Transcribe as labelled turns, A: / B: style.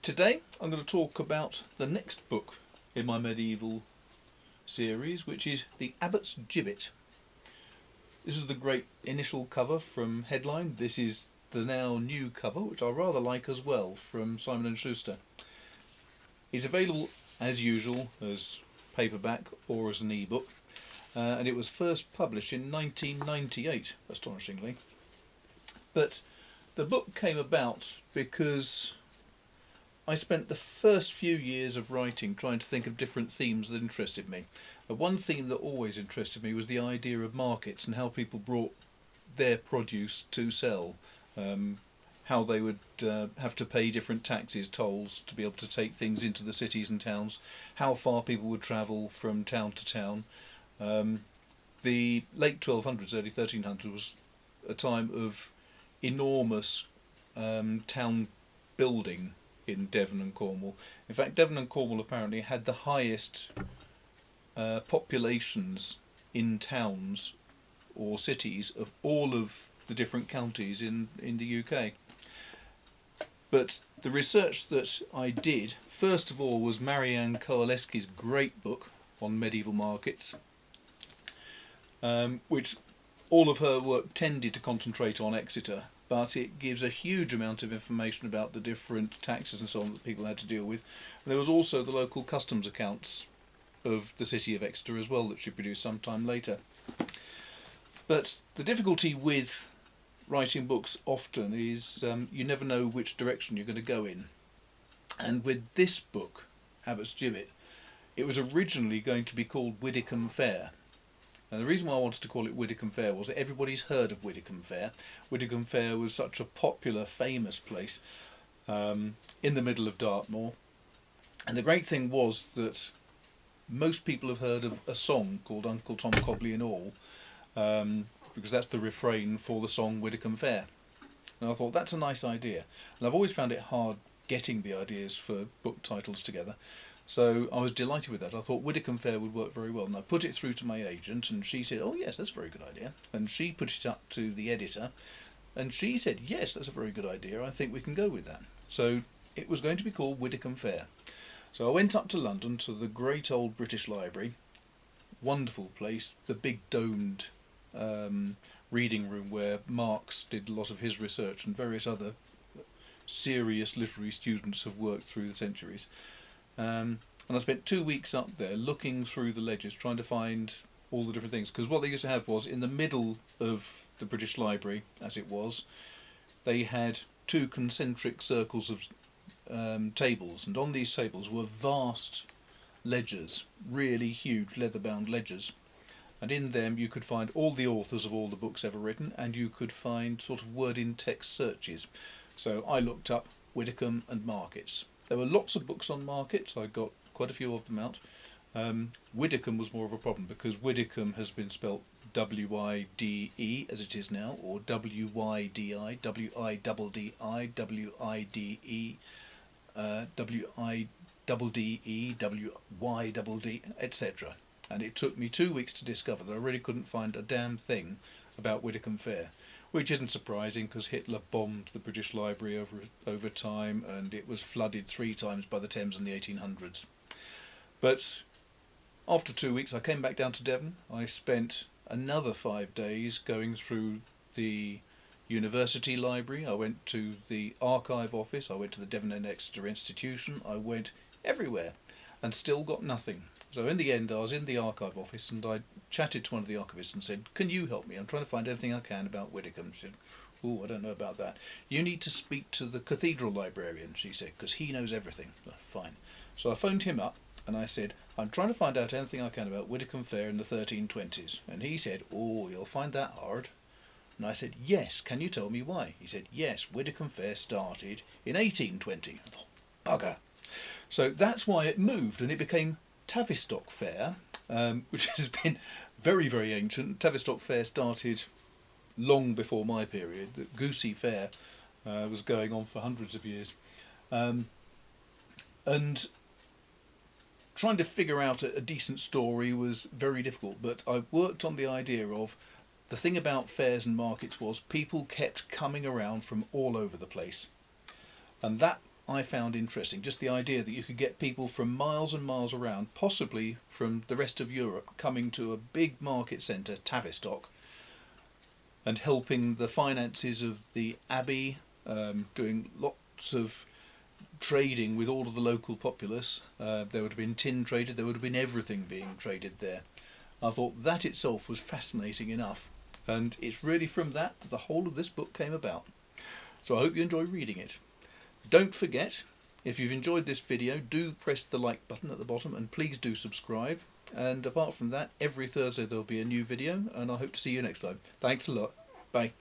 A: Today I'm going to talk about the next book in my medieval series, which is the Abbot's Gibbet. This is the great initial cover from Headline. This is the now new cover, which I rather like as well, from Simon & Schuster. It's available as usual as paperback or as an ebook, and it was first published in 1998, astonishingly. But the book came about because I spent the first few years of writing trying to think of different themes that interested me. One theme that always interested me was the idea of markets and how people brought their produce to sell, how they would have to pay different taxes, tolls, to be able to take things into the cities and towns, how far people would travel from town to town. The late 1200s, early 1300s was a time of enormous town building in Devon and Cornwall. In fact, Devon and Cornwall apparently had the highest populations in towns or cities of all of the different counties in the UK. But the research that I did, first of all, was Marianne Kowaleski's great book on medieval markets, which all of her work tended to concentrate on Exeter, but it gives a huge amount of information about the different taxes and so on that people had to deal with. And there was also the local customs accounts of the city of Exeter as well that she produced sometime later. But the difficulty with writing books often is you never know which direction you're going to go in. And with this book, Abbot's Gibbet, it was originally going to be called Widdicombe Fair. And the reason why I wanted to call it Widdicombe Fair was that everybody's heard of Widdicombe Fair. Widdicombe Fair was such a popular, famous place in the middle of Dartmoor. And the great thing was that most people have heard of a song called Uncle Tom Cobley and All, because that's the refrain for the song Widdicombe Fair. And I thought, that's a nice idea. And I've always found it hard getting the ideas for book titles together. So I was delighted with that. I thought Widdicombe Fair would work very well. And I put it through to my agent, and she said, oh yes, that's a very good idea. And she put it up to the editor, and she said, yes, that's a very good idea. I think we can go with that. So it was going to be called Widdicombe Fair. So I went up to London to the great old British Library. Wonderful place, the big domed reading room where Marx did a lot of his research and various other serious literary students have worked through the centuries. And I spent 2 weeks up there looking through the ledgers, trying to find all the different things. Because what they used to have was, in the middle of the British Library, as it was, they had two concentric circles of tables. And on these tables were vast ledgers, really huge leather-bound ledgers. And in them you could find all the authors of all the books ever written, and you could find sort of word-in-text searches. So I looked up Widdicombe and markets. There were lots of books on markets. I got quite a few of them out. Widdicombe was more of a problem because Widdicombe has been spelt W-I-D-E as it is now, or W-Y-D-I, W-I-D-D-I, W-I-D-E, W-I-D-D-E, W-Y-D-D, etc. And it took me 2 weeks to discover that I really couldn't find a damn thing about Widdicombe Fair, which isn't surprising because Hitler bombed the British Library over time, and it was flooded 3 times by the Thames in the 1800s. But after 2 weeks I came back down to Devon. I spent another 5 days going through the University Library. I went to the Archive Office, I went to the Devon and Exeter Institution, I went everywhere and still got nothing. So in the end I was in the Archive Office and I chatted to one of the archivists and said, can you help me? I'm trying to find anything I can about Widdicombe. She said, oh, I don't know about that. You need to speak to the Cathedral Librarian, she said, because he knows everything. Fine. So I phoned him up and I said, I'm trying to find out anything I can about Widdicombe Fair in the 1320s. And he said, oh, you'll find that hard. And I said, yes, can you tell me why? He said, yes, Widdicombe Fair started in 1820. I thought, bugger. So that's why it moved and it became Tavistock Fair, which has been very, very ancient. Tavistock Fair started long before my period. The Goosey Fair was going on for hundreds of years. And trying to figure out a decent story was very difficult, but I worked on the idea of the thing about fairs and markets was people kept coming around from all over the place. And that I found interesting. Just the idea that you could get people from miles and miles around, possibly from the rest of Europe, coming to a big market centre, Tavistock, and helping the finances of the abbey, doing lots of trading with all of the local populace. There would have been tin traded, there would have been everything being traded there. I thought that itself was fascinating enough, and it's really from that the whole of this book came about. So I hope you enjoy reading it. Don't forget, if you've enjoyed this video, do press the like button at the bottom, and please do subscribe. And apart from that, every Thursday there'll be a new video, and I hope to see you next time. Thanks a lot. Bye.